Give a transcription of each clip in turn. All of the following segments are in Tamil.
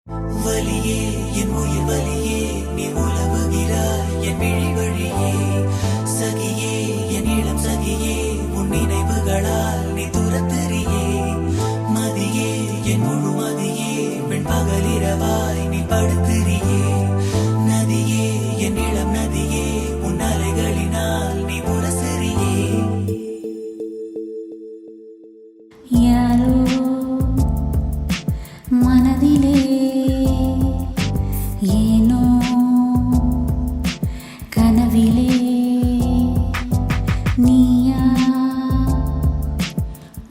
வலியே என் உயிர் வலியே நீ உலவுகிறாய் என் விழி வழியே சகியே என் இளம் சகியே உன் நினைவுகளால் நீ துரத்தெறியே மதியே என் முழு மதியே பெண் பகலிரவாய் நீ படுத்திரியே நதியே என் இளம் நதியே உன் அலைகளினால் நீ உரசெறியே யாரோ மனதிலே ஏனோ கனவிலே நீயா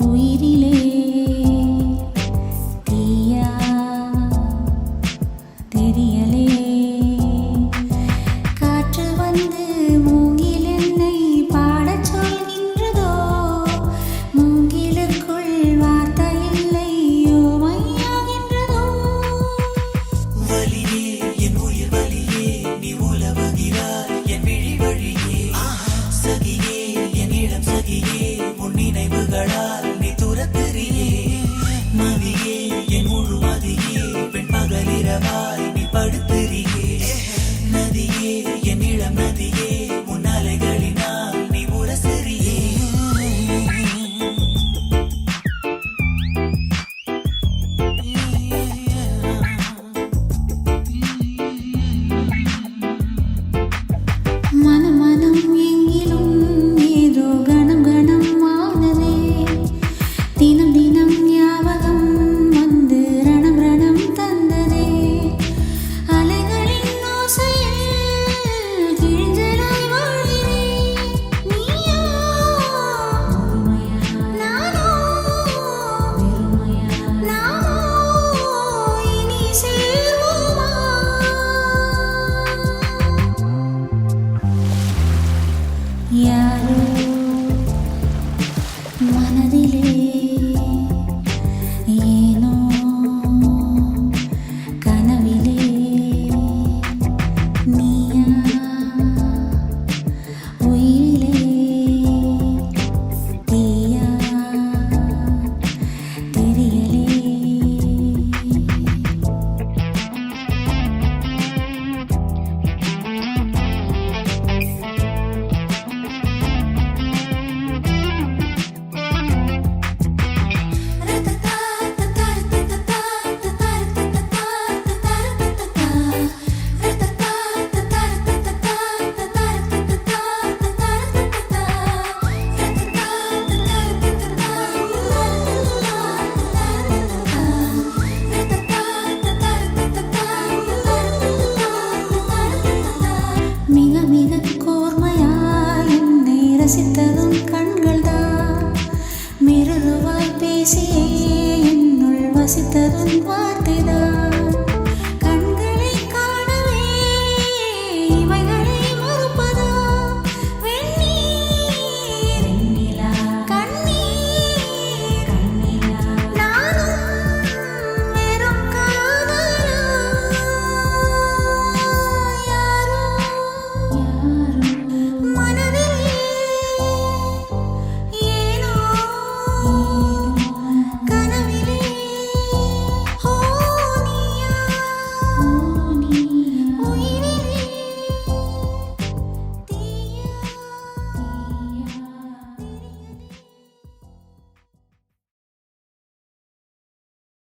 உயிரிலே தீயா தெரியலே காற்று வந்து மூங்கில் என்னை பாடச் சொல்கின்றதோ மூங்கிலுக்குள் வார்த்தை இல்லை ஓமையாகின்றதோ வலியே என் உயிர் வலியே நீ உலவுகிறாய் என் விழி வழியே சகியே என் இளம் சகியே உன் நினைவுகளால் நீ துரத்தெறியே மதியே என் முழு மதியே பெண் பகலிரவாய் நீ படுத்தெறியே நதியே என் இளம் நதியே உன் அலைகளினால் நீ உரசெறியே மனம் மனம் எங்கிலும் ஏதோ கணம் கணம் ஆனதே தினம் தினம் ஞாபகம் வந்து ரணம் ரணம் தந்ததே அலைகளின் ஓசையில் கிழிஞ்சலாய் வாழ்கிறேன் நீயா நானோ நாமோ இனி செல்வோமா யாரோ மனதிலே ஏனோ கனவிலே நீயா உயிரிலே தீயா தெரியலே மிக மிக கோர்மையாய் என்னை ரசித்ததும் கண்கள்தான் மிருதுவாய் பேசியே என்னுள் வசித்ததும் வார்த்தைதான்